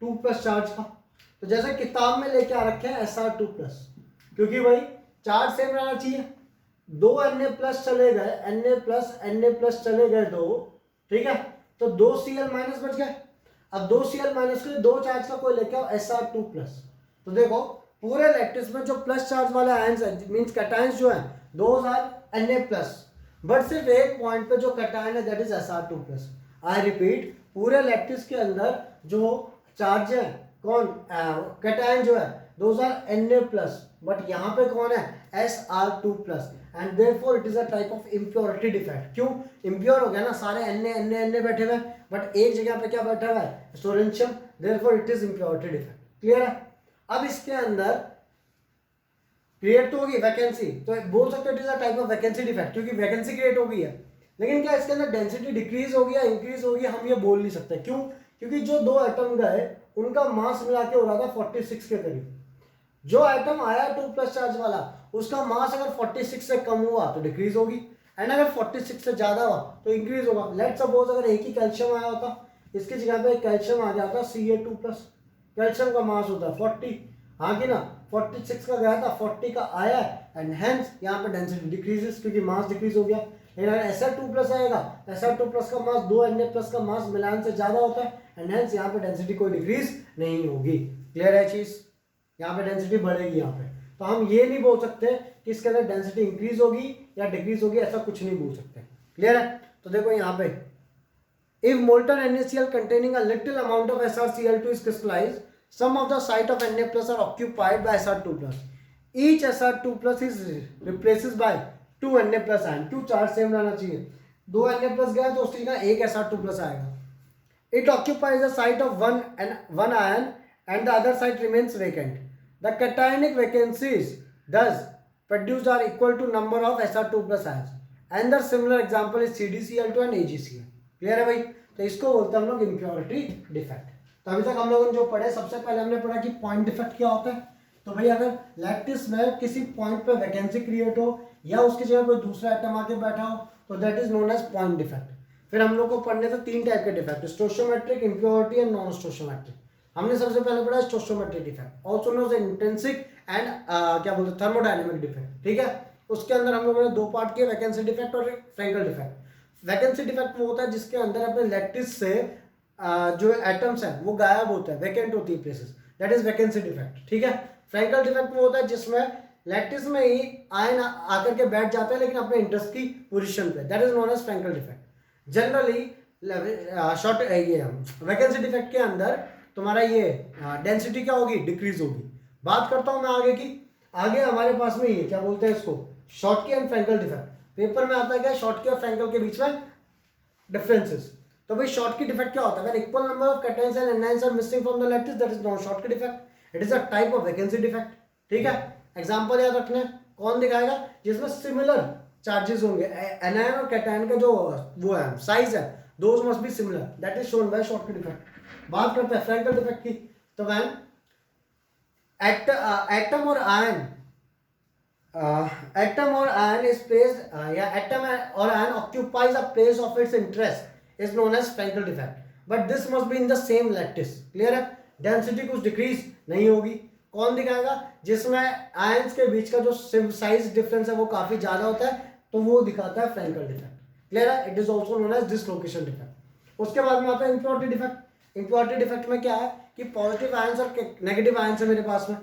2 प्लस चार्ज का. तो जैसे किताब में लेके आ रखे हैं Sr2 प्लस, क्योंकि भाई चार्ज सेम रहना चाहिए. दो Na प्लस चले गए, Na प्लस चले गए दो. ठीक है. तो 2 Cl माइनस बच गए. अब 2 Cl माइनस के लिए दो चार्ज का कोई लेके आओ Sr2 प्लस. तो देखो पूरे लैटिस में जो प्लस चार्ज वाले आयंस है, मींस कैटायंस जो है, those are Na plus. But सिर्फ एक पॉइंट पे जो कैटायन है that is Sr2 plus. I repeat, पूरे लैटिस के अंदर जो चार्ज है कौन, कैटायन जो है, those are Na plus. But यहाँ पे कौन है? Sr2 plus. And therefore it is a type of impurity defect. क्यों? इंप्योर हो गया ना, सारे Na बैठे हुए, बट एक जगह पे क्या बैठा हुआ है? Strontium. Therefore it is impurity defect. Clear है. अब इसके अंदर क्रिएट तो होगी वैकेंसी, तो बोल सकते हो it is a type of vacancy defect, क्योंकि वैकेंसी क्रिएट हो गई है. लेकिन क्या इसके अंदर डेंसिटी डिक्रीज होगी या इंक्रीज होगी, हम ये बोल नहीं सकते. क्यों? क्योंकि जो दो एटम गए उनका मास मिला के हो रहा था 46 के करीब. जो एटम आया 2 प्लस चार्ज वाला, उसका मास अगर 46 से कम हुआ तो डिक्रीज होगी, एंड अगर 46 से ज्यादा हुआ तो इंक्रीज होगा. लेट सपोज अगर एक ही कैल्शियम आया होता, इसकी जगह पे कैल्शियम आ गया था Ca2 प्लस. कैल्शियम का मास होता है 40, हाँ कि ना, 46 का गया था, 40 का आया है, एंड हेंस यहाँ पे डेंसिटी डिक्रीजेस क्योंकि मास डिक्रीज हो गया. लेकिन अगर Sr2 प्लस आएगा, Sr2 प्लस का मास 2 Na प्लस का मास मिलान से ज्यादा होता है, एंड हेंस यहाँ पे डेंसिटी कोई डिक्रीज नहीं होगी. क्लियर है चीज? यहाँ पे डेंसिटी बढ़ेगी यहाँ पे. तो हम ये नहीं बोल सकते कि इसके अंदर डेंसिटी इंक्रीज होगी या डिक्रीज होगी, ऐसा कुछ नहीं बोल सकते. क्लियर है. तो देखो यहाँ पे, if molten NaCl containing a little amount of SrCl2 is crystallized, some of the site of Na plus are occupied by Sr2 plus. Each Sr2 plus is replaces by 2 Na plus ion. 2 charge same रहना चाहिए. 2 Na plus गया तो उसकी जगह एक Sr2 plus आएगा. It occupies the site of one ion and the other site remains vacant. The cationic vacancies thus produced are equal to number of Sr2 plus ions. Another similar example is CdCl2 and AgCl. Clear है भाई. तो इसको बोलते हैं हम लोग इंप्योरिटी डिफेक्ट. तो अभी तक हम लोगों ने जो पढ़े, सबसे पहले हमने पढ़ा कि पॉइंट डिफेक्ट क्या होता है. तो भाई अगर लैटिस में किसी पॉइंट पे वैकेंसी क्रिएट हो या उसकी जगह कोई दूसरा एटम आके बैठा हो तो that is known as point defect. फिर हम लोग को पढ़ने थे 3 टाइप के defect, stoichiometric, impurity and non stoichiometric. हमने सबसे पहले पढ़ा stoichiometric defect, also known as intrinsic and क्या बोलते हैं थर्मोडायनेमिक डिफेक्ट. ठीक है. उसके अंदर हम लोगों ने 2 पार्ट किए, वैकेंसी डिफेक्ट और फ्रैंकल डिफेक्ट. वैकेंसी डिफेक्ट वो होता है जिसके अंदर अपने लैटिस से जो एटम्स है वो गायब होता है, वैकेंट होती है places, that is vacancy defect. ठीक है। फ्रैंकल डिफेक्ट वो होता है जिसमें लैटिस में ही आयन आकर के बैठ जाते हैं लेकिन अपने इंटरेस्ट की पोजीशन पे, that is known as Frenkel defect. Generally short ये वैकेंसी डिफेक्ट के अंदर तुम्हारा ये डेंसिटी क्या होगी, डिक्रीज होगी। बात करता हूं मैं आगे की। आगे हमारे पास में ये क्या बोलते हैं इसको, Schottky and Frenkel defect. Paper में आता है क्या, शॉर्टकी और फ्रैंकल के बीच में डिफरेंसेस। तो भाई शॉर्टकी डिफेक्ट क्या होता है, when equal number of cations and anions are missing from the lattice, that is not Schottky defect, it is a type of vacancy defect. ठीक है। एग्जांपल याद रखना है, कौन दिखाएगा, जिसमें सिमिलर चार्जेस होंगे, एनायन और कैटायन का जो वो है साइज है, those must be similar, that is shown by Schottky defect. बात करते हैं फ्रैंकल डिफेक्ट की। तो व्हेन एटम और ion atom or ion is placed atom or ion occupies a place of its interest is known as Frankel defect, but this must be in the same lattice। Clear है। डेंसिटी कुछ डिक्रीज नहीं होगी। कौन दिखाएगा, जिसमें आयंस के बीच का जो साइज डिफरेंस है वो काफी ज्यादा होता है, तो वो दिखाता है फ्रैंकल डिफेक्ट। क्लियर है। It is also known as dislocation defect. उसके बाद में आता है इम्प्योरिटी डिफेक्ट। इम्प्योरिटी डिफेक्ट में क्या है कि पॉजिटिव आयंस और नेगेटिव आयंस है मेरे पास में,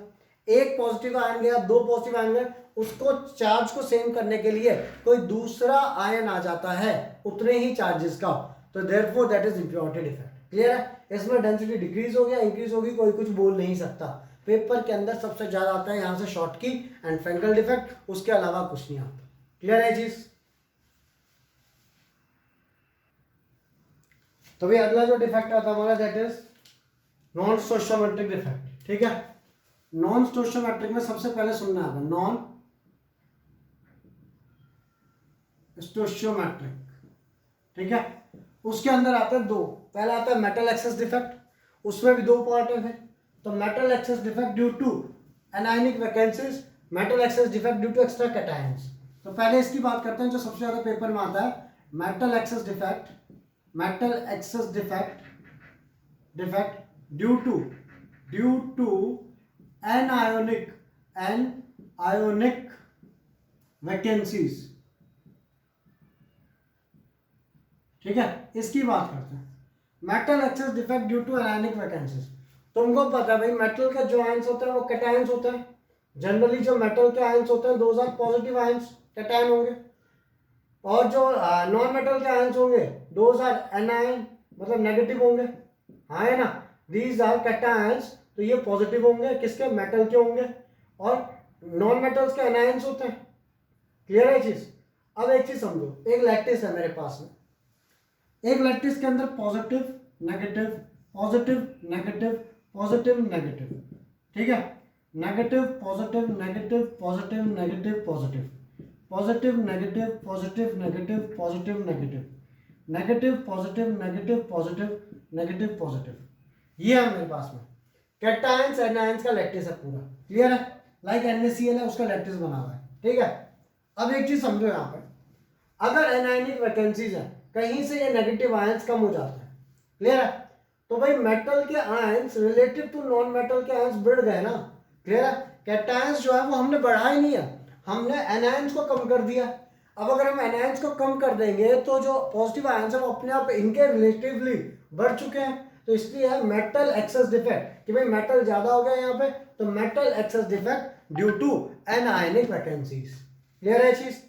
एक पॉजिटिव आयन गया, दो पॉजिटिव आयन गए, उसको चार्ज को सेम करने के लिए कोई दूसरा आयन आ जाता है उतने ही चार्जेस का, तो therefore that is impurity defect. Clear है। इसमें डेंसिटी डिक्रीज हो गया, इंक्रीज होगी, कोई कुछ बोल नहीं सकता। पेपर के अंदर सबसे ज्यादा आता है यहां से शॉर्टकी एंड फ्रैंकल डिफेक्ट, उसके अलावा कुछ नहीं आता। क्लियर है चीज। तो भाई अगला जो डिफेक्ट आता है हमारा दैट इज नॉन स्टोइचियोमेट्रिक डिफेक्ट। ठीक है। नॉन स्टोइचियोमेट्रिक में सबसे पहले सुनना आता है नॉन स्टोइचियोमेट्रिक। ठीक है। उसके अंदर आते हैं दो, पहला आता है मेटल एक्सेस डिफेक्ट, उसमें भी दो पार्ट है। तो metal excess defect due to anionic vacancies, metal excess defect due to extra cations. तो पहले इसकी बात करते हैं जो सबसे ज्यादा पेपर में आता है, metal excess defect, metal excess defect due to anionic vacancies. ठीक है। इसकी बात करते हैं metal excess defect due to anionic vacancies. तुमको पता है भाई मेटल के जो आयंस होते हैं वो कैटायंस होते हैं। जनरली जो मेटल के आयंस होते हैं those are positive ions, cation होंगे, और जो नॉन मेटल के आयंस होंगे दोज आर एनायन, मतलब नेगेटिव होंगे। हाँ है ना, दीज आर कैटायंस, तो ये पॉजिटिव होंगे, किसके, मेटल के होंगे, और नॉन मेटल्स के एनायंस होते हैं। क्लियर है चीज। अब एक चीज समझो, एक लैटिस है मेरे पास में, एक लैटिस के अंदर positive negative positive negative positive negative. ठीक है। Negative positive negative positive negative positive positive negative positive negative positive negative negative positive negative positive negative positive, ये है मेरे पास में कैटायंस एनायंस का लैटिस है पूरा। क्लियर है। लाइक NaCl है, उसका लैटिस बना हुआ है। ठीक है। अब एक चीज समझो यहाँ पर, अगर एनायनिक वैकेंसीज है कहीं से ये नेगेटिव आयंस कम हो जाता है। क्लियर है। तो भाई मेटल के ions relative to non metal के आयंस बढ़ गए ना। क्लियर है। कैटायंस जो है वो हमने बढ़ा ही नहीं है, हमने एनायंस को कम कर दिया। अब अगर हम एनायंस को कम कर देंगे तो जो पॉजिटिव आयंस है वो अपने आप इनके रिलेटिवली बढ़ चुके हैं, तो इसलिए है मेटल एक्सेस डिफेक्ट कि भाई मेटल ज्यादा हो गया यहाँ पे, तो metal excess defect due to anionic vacancies. Clear है चीज।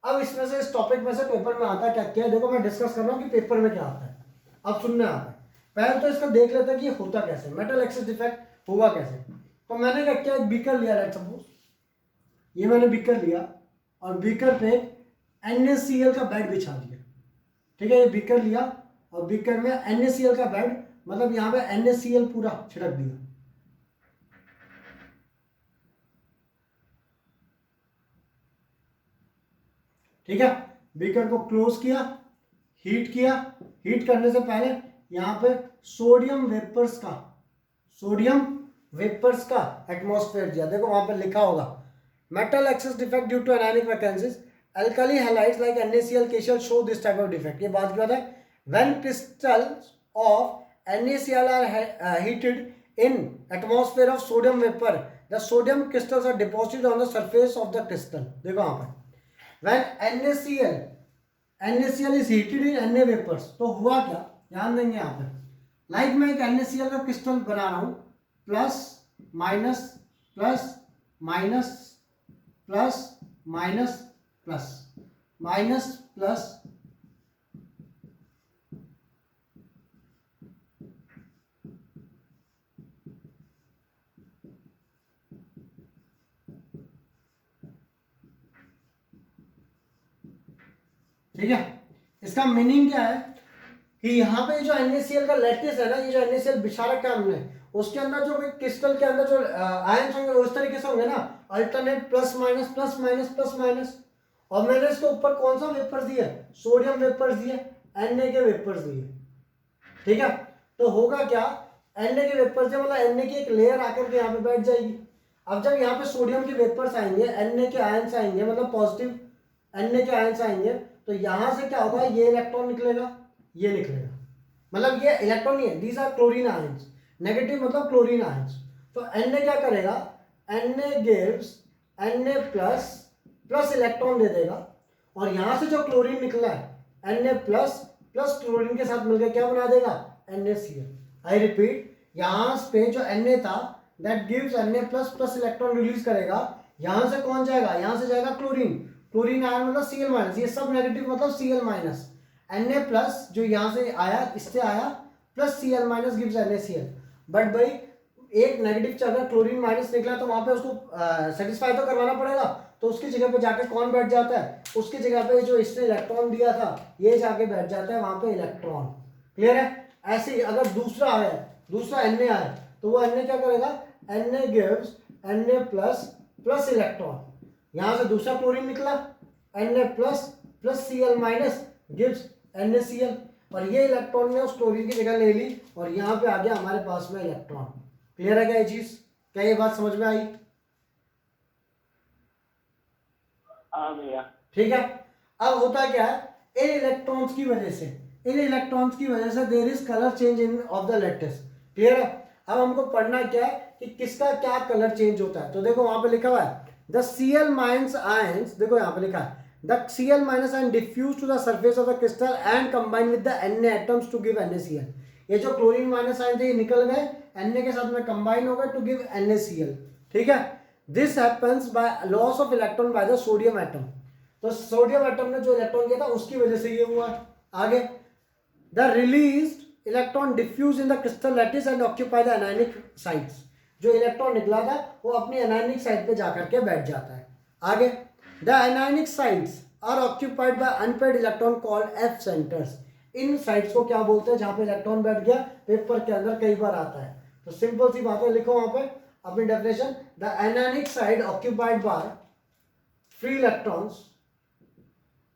अब इसमें से इस टॉपिक में से पेपर में आता है क्या क्या, देखो मैं डिस्कस कर रहा हूँ कि पेपर में क्या आता है। अब सुनने आता है, पहले तो इसका देख लेते हैं कि ये होता कैसे, मेटल एक्सेस डिफेक्ट हुआ कैसे। तो मैंने क्या किया, एक बीकर लिया, लेट्स सपोज ये मैंने बीकर लिया और बीकर पे NaCl का बेड बिछा दिया। ठीक है। ये बीकर लिया और बीकर में NaCl का बेड, मतलब यहाँ पे NaCl पूरा छिड़क दिया। ठीक है। बीकर को क्लोज किया, हीट किया, हीट करने से पहले यहाँ पे सोडियम वेपर्स का एटमॉस्फेयर दिया। देखो वहां पे लिखा होगा metal excess defect due to anionic vacancies, alkali halides like NaCl KCl show this type of defect. ये बात क्या है, when crystals of NaCl are heated in atmosphere of sodium vapour, the sodium crystals are deposited on the surface of the crystal. देखो वहां पर when NaCl NaCl is heated in Na vapours. तो हुआ क्या, ध्यान देंगे यहाँ पे, लाइक मैं एक NaCl का क्रिस्टल बना रहा हूँ, plus minus plus minus plus minus plus minus plus, ठीक है। इसका मीनिंग क्या है कि यहाँ पे जो NaCl का लैटिस है ना, ये जो NaCl बिछा रखा है हमने, उसके अंदर जो क्रिस्टल के अंदर जो आयंस होंगे वो इस तरीके से होंगे ना, alternate plus minus plus minus plus minus. और मैंने इसके ऊपर कौन सा वेपर्स दिया, सोडियम वेपर्स दिए, Na के वेपर्स दिए, ठीक है। तो होगा क्या, Na के वेपर्स दिए मतलब Na की एक लेयर आकर के यहाँ पे बैठ जाएगी। अब जब यहाँ पे सोडियम के वेपर्स आएंगे, Na के आयंस आएंगे, मतलब पॉजिटिव Na के आयंस आएंगे, तो यहां से क्या होगा, ये इलेक्ट्रॉन निकलेगा, ये निकलेगा, मतलब ये इलेक्ट्रॉन नहीं है, these are chlorine ions, negative मतलब क्लोरीन आयंस। तो Na क्या करेगा, Na gives Na plus plus electron दे देगा, और यहां से जो क्लोरीन निकला है Na प्लस प्लस क्लोरीन के साथ मिलकर क्या बना देगा, NaCl। आई रिपीट, यहां पे जो Na था that gives Na plus plus electron release करेगा, यहां से कौन जाएगा, यहां से जाएगा क्लोरीन, क्लोरीन आयन मतलब Cl माइनस, ये सब नेगेटिव मतलब Cl माइनस, Na प्लस जो यहां से आया इससे आया plus Cl minus gives NaCl। But भाई एक नेगेटिव चल रहा है, क्लोरीन माइनस निकला, तो वहां पे उसको सेटिस्फाई तो करवाना पड़ेगा, तो उसकी जगह पे जाके कौन बैठ जाता है, उसकी जगह पे जो इसने इलेक्ट्रॉन दिया था ये जाके बैठ जाता है वहां पे इलेक्ट्रॉन। क्लियर है। ऐसे ही अगर दूसरा है, दूसरा Na है, तो वो Na क्या करेगा, Na gives Na plus plus electron, यहां से दूसरा क्लोरीन निकला, Na plus plus Cl minus gives NaCl, और ये इलेक्ट्रॉन ने उस क्लोरीन की जगह ले ली, और यहाँ पे आ गया हमारे पास में इलेक्ट्रॉन। क्लियर है क्या ये चीज, क्या ये बात समझ में आई? ठीक है। अब होता क्या है, इन इलेक्ट्रॉन्स की वजह से, इन इलेक्ट्रॉन्स की वजह से there is colour change in of the lattice. Clear है। अब हमको पढ़ना क्या है कि किसका क्या कलर चेंज होता है। तो देखो वहां पे लिखा हुआ है द Cl माइनस आयंस, देखो यहाँ पे लिखा है the Cl minus ion diffuse to the surface of the crystal and combine with the Na atoms to give NaCl। ये जो क्लोरीन माइनस आयन थे ये निकल गए, Na के साथ में कंबाइन हो गए टू गिव NaCl। ठीक है। This happens by loss of electron by the sodium atom. तो सोडियम एटम ने जो इलेक्ट्रॉन किया था उसकी वजह से ये हुआ। आगे, the released electron diffuse in the crystal lattice and occupy the anionic sites. जो इलेक्ट्रॉन निकला था वो अपनी एनायनिक साइट पे जाकर के बैठ जाता है। आगे, the anionic sites are occupied by unpaired electron called F centres. इन साइट्स को क्या बोलते हैं, जहां पे इलेक्ट्रॉन बैठ गया, पेपर के अंदर कई बार आता है। तो सिंपल सी बात है, लिखो वहां पे अपनी definition, the anionic site occupied by free electrons,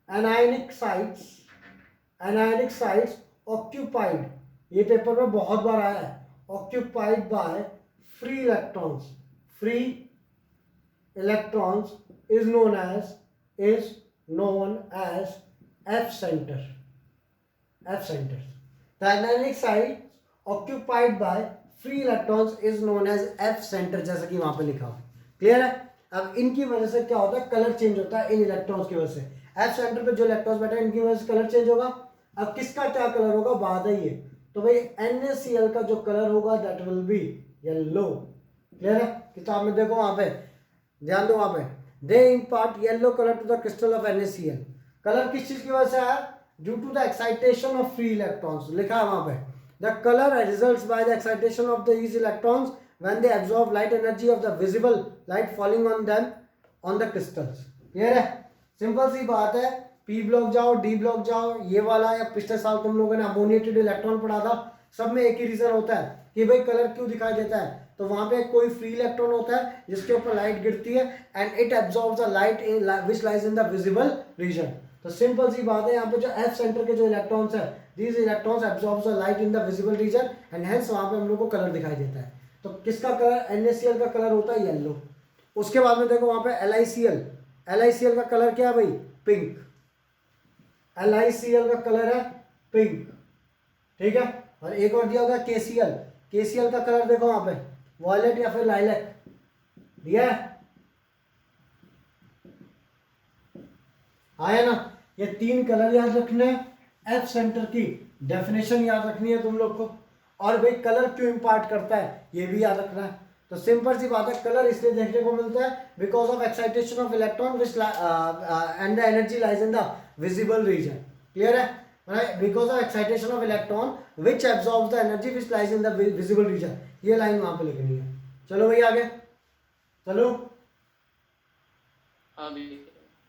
anionic sites occupied, ये पेपर में बहुत बार आया है, occupied by free electrons is known as F centre. The anionic site occupied by free electrons is known as F centre, जैसा कि वहां पे लिखा हुआ। क्लियर है। अब इनकी वजह से क्या होता है, कलर चेंज होता है इन इलेक्ट्रॉन्स की वजह से। एफ सेंटर पे जो इलेक्ट्रॉन्स बैठे हैं इनकी वजह से कलर चेंज होगा। अब किसका क्या कलर होगा बात है ये, तो भाई NaCl का जो कलर होगा that will be yellow. Clear है। किताब में देखो वहां पे ध्यान दो, वहां पे they impart yellow colour to the crystal of NaCl। Colour किस चीज की वजह से है, due to the excitation of free electrons. लिखा है वहां पे the colour results by the excitation of these electrons when they absorb light energy of the visible light falling on them on the crystals। Clear है। सिंपल सी बात है, पी ब्लॉक जाओ, डी ब्लॉक जाओ, ये वाला या पिछले साल तुम लोगों ने अमोनिएटेड इलेक्ट्रॉन पढ़ा था, सब में एक ही रीजन होता है कि भाई कलर क्यों दिखाई देता है। तो वहां पे कोई फ्री इलेक्ट्रॉन होता है जिसके ऊपर लाइट गिरती है and it absorbs the light in which lies in the visible reason. तो सिंपल सी बात है, यहाँ पे जो एफ सेंटर के जो इलेक्ट्रॉन्स है, these electrons absorbs the light in the visible reason and hence वहां पे हम लोग को कलर दिखाई देता है। तो किसका कलर, NaCl का कलर होता है येलो। उसके बाद में देखो वहां पे LiCl का कलर क्या है भाई, पिंक। LiCl का कलर है पिंक। ठीक है। और एक और दिया होगा KCl का कलर देखो वहां पे वॉयलेट या फिर लाइलैक दिया है, आया ना। ये 3 कलर याद रखने हैं, एफ सेंटर की डेफिनेशन याद रखनी है तुम लोग को, और भाई कलर क्यों इम्पार्ट करता है ये भी याद रखना है। तो सिंपल सी बात है, कलर इसलिए देखने को मिलता है because of excitation of electron which and the energy lies in the visible region. Clear है, because of excitation of electron which absorbs the energy which lies in the visible region, ये लाइन वहां पे लिखनी है। चलो भाई आगे चलो।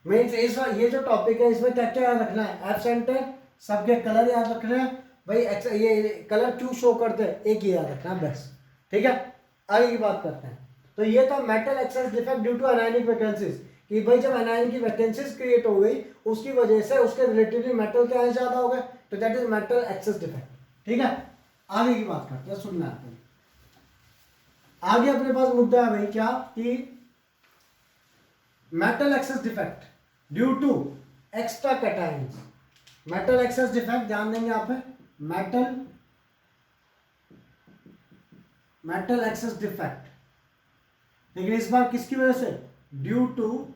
मीन्स इस ये जो टॉपिक है इसमें क्या क्या याद रखना है, एफ सेंटर, सबके कलर याद रखना है भाई, ये कलर क्यों शो करते हैं एक ही याद रखना है बस। ठीक है, आगे की बात करते हैं। तो ये था metal excess defect due to anionic vacancies, कि भाई जब एनायन की वैकेंसीज क्रिएट हो गई उसकी वजह से उसके रिलेटिवली मेटल क्या है ज्यादा हो गए, तो that is metal excess defect. ठीक है, आगे की बात करते हैं, सुनना आपको। आगे अपने पास मुद्दा है भाई क्या, कि metal excess defect due to extra cations. Metal excess defect ध्यान देंगे यहाँ पे, मेटल एक्सेस डिफेक्ट, लेकिन इस बार किसकी वजह से, due to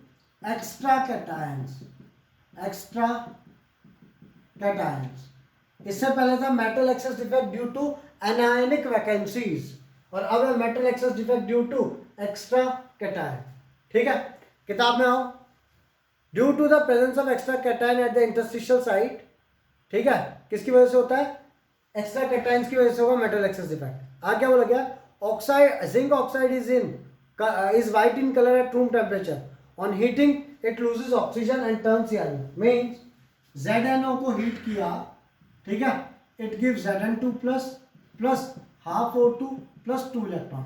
extra cations, extra cations. इससे पहले था metal excess defect due to anionic vacancies, और अब है metal excess defect due to extra cation. ठीक है, किताब में आओ, due to the presence of extra cation at the interstitial site. ठीक है, किसकी वजह से होता है, एक्स्ट्रा कैटायंस की वजह से होगा मेटल एक्सेस डिफेक्ट। आगे क्या बोला गया, oxide, zinc oxide is white in color at room temperature. On heating it loses oxygen and turns yellow. Means ZnO को हीट किया, ठीक है, it gives Zn2 plus half O2 plus 2 electron.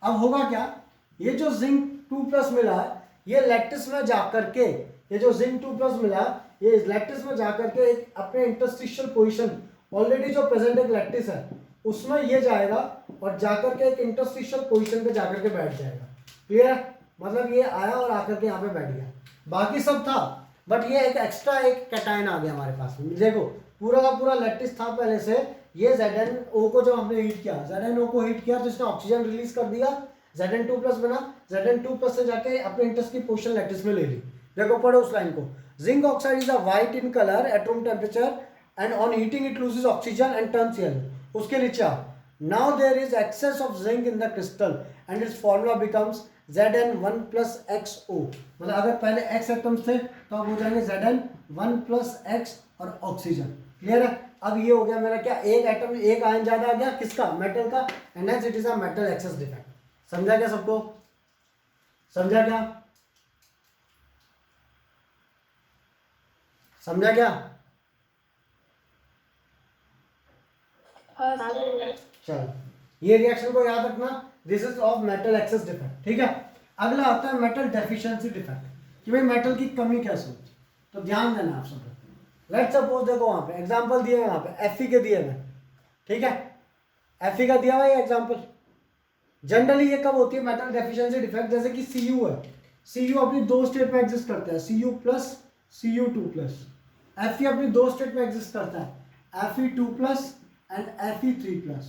अब होगा क्या, ये जो जिंक 2+ मिला ये लैटिस में जाकर के, ये जो जिंक 2+ मिला ये लैटिस में जाकर के एक अपने इंटरस्टिशियल पोजीशन, ऑलरेडी जो प्रेजेंट एक लैटिस है उसमें ये जाएगा और जाकर के एक इंटरस्टिशियल पोजीशन पे जाकर के बैठ जाएगा। क्लियर है, मतलब ये आया और आकर के यहाँ पे बैठ गया, बाकी सब था बट ये एक एक्स्ट्रा एक कैटायन आ गया हमारे पास में। देखो पूरा का पूरा लैटिस था पहले से, ये ZnO को जब हमने हीट किया, ZnO को हीट किया तो इसने ऑक्सीजन रिलीज कर दिया, Zn2+ बना, Zn2+ से जाके अपने इंटरेस्ट की पोजीशन लैटिस में ले ली। देखो पढ़ो उस लाइन को, zinc oxide is a white in colour at room temperature and on heating it loses oxygen and turns yellow. उसके नीचे आओ, now there is excess of zinc in the crystal and its formula becomes Zn1+XO। मतलब अगर पहले X एटम्स थे तो अब हो जाएंगे Zn1+X और ऑक्सीजन। क्लियर है, अब ये हो गया मेरा क्या, एक एटम, एक आयन ज्यादा आ गया किसका, मेटल का, and hence it is a metal excess defect. समझा क्या सबको, समझा क्या, समझा क्या? चलो ये रिएक्शन को याद रखना, this is of metal excess defect. ठीक है, अगला आता है मेटल डेफिशिएंसी डिफेक्ट, कि भाई मेटल की कमी कैसे होती है। तो ध्यान देना आप सब। लेट्स सपोज देखो वहां पे एग्जांपल दिए हैं, वहां पे Fe के दिए हैं, ठीक है, Fe का दिया हुआ है एग्जांपल। जनरली ये कब होती है मेटल डेफिशिएंसी डिफेक्ट, जैसे कि Cu है, Cu अपनी दो स्टेट में एग्जिस्ट करता है, Cu+, Cu2+। Fe अपनी दो स्टेट में एग्जिस्ट करता है, Fe2+ एंड Fe3+।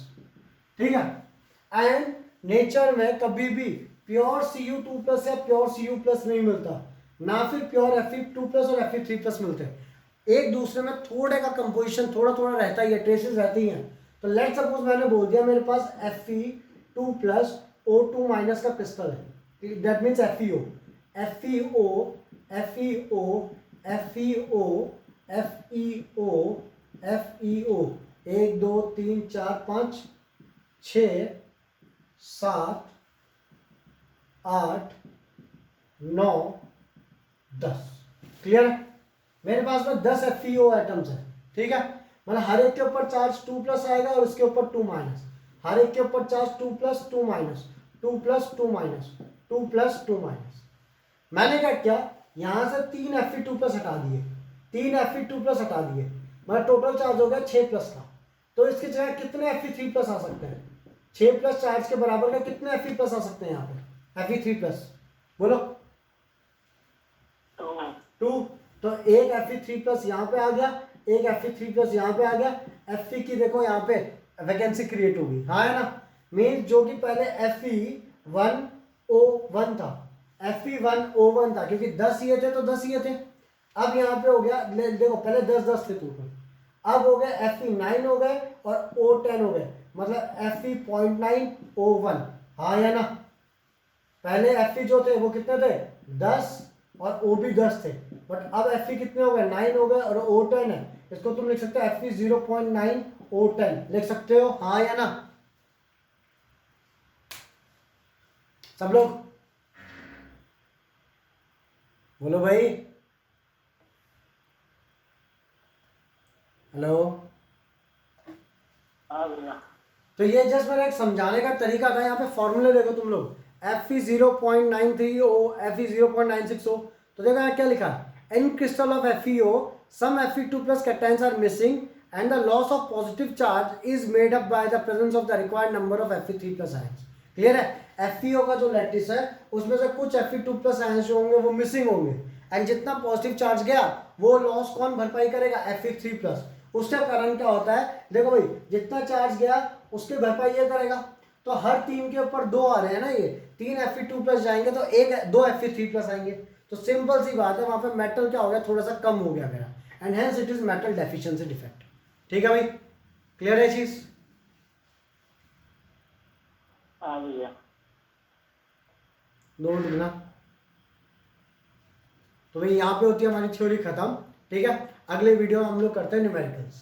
ठीक है, एंड नेचर में कभी भी प्योर Cu2+ या प्योर Cu+ नहीं मिलता, ना फिर प्योर Fe2+ और Fe3+ मिलते हैं। एक दूसरे में थोड़े का कंपोजिशन थोड़ा थोड़ा रहता ही है, ट्रेसेस रहती हैं। तो लेट सपोज मैंने बोल दिया मेरे पास Fe2+ O2- का क्रिस्टल है, that means FeO, FeO, FeO, FeO, FeO, FeO, 1 2 3 4 5 6 7 8 9 10। Clear है, मेरे पास में 10 FeO एटम्स है। ठीक है, मतलब हर एक के ऊपर चार्ज 2+ आएगा और इसके ऊपर 2-, हर एक के ऊपर चार्ज 2+, 2-, 2+, 2-, 2+, 2-। मैंने क्या किया, यहां से 3 Fe2+ हटा दिए, 3 Fe2+ हटा दिए, मतलब टोटल चार्ज हो गया 6+ का। तो इसकी जगह कितने Fe3+ आ सकते हैं, 6+ चार्ज के बराबर का कितने Fe+ आ सकते हैं यहाँ पे, Fe3+, बोलो 2। तो एक Fe3+ यहाँ पे आ गया, एक Fe3+ यहाँ पे आ गया, Fe की देखो यहाँ पे वैकेंसी क्रिएट होगी, हाँ है ना। मीन्स जो कि पहले Fe1O1 था, Fe1O1 था, क्योंकि 10 ये थे तो 10 ये थे। अब यहाँ पे हो गया, देखो पहले 10-10 थे टोटल, अब हो गए Fe9 हो गए और O10 हो गए, मतलब Fe.9 O1, हाँ या ना। पहले Fe जो थे वो कितने थे 10 और O भी 10 थे, बट अब Fe कितने हो गए 9 हो गए और O10 है, इसको तुम लिख सकते हो Fe 0.9 O10 लिख सकते हो, हाँ या ना सब लोग, बोलो भाई, हेलो। हाँ भैया। तो ये जस्ट मेरा एक समझाने का तरीका था। यहाँ पे फॉर्मूले देखो तुम लोग, Fe 0.93 ओ, Fe 0.96 ओ, तो देखो यहाँ क्या लिखा है, in crystal of FeO some Fe2 plus cations are missing and the loss of positive charge is made up by the presence of the required number of Fe3 plus ions। Clear है, FeO का जो लैटिस है उसमें से कुछ Fe2 प्लस आयंस जो होंगे वो मिसिंग होंगे, एंड जितना पॉजिटिव चार्ज गया वो लॉस कौन भरपाई करेगा, Fe3 प्लस। उसके कारण क्या होता है, देखो भाई जितना चार्ज गया उसके भरपाई ये करेगा, तो हर तीन के ऊपर 2 आ रहे हैं ना, ये 3 Fe2 प्लस जाएंगे तो 2 Fe3 प्लस आएंगे, तो सिंपल सी बात है, वहां पे मेटल क्या हो गया, थोड़ा सा कम हो गया मेरा, and hence it is metal deficiency defect. ठीक है भाई, क्लियर है चीज? हाँ भैया। नोट बिना, तो भाई यहाँ पे होती है हमारी थ्योरी खत्म। ठीक है, अगले वीडियो में हम लोग करते हैं न्यूमेरिकल्स।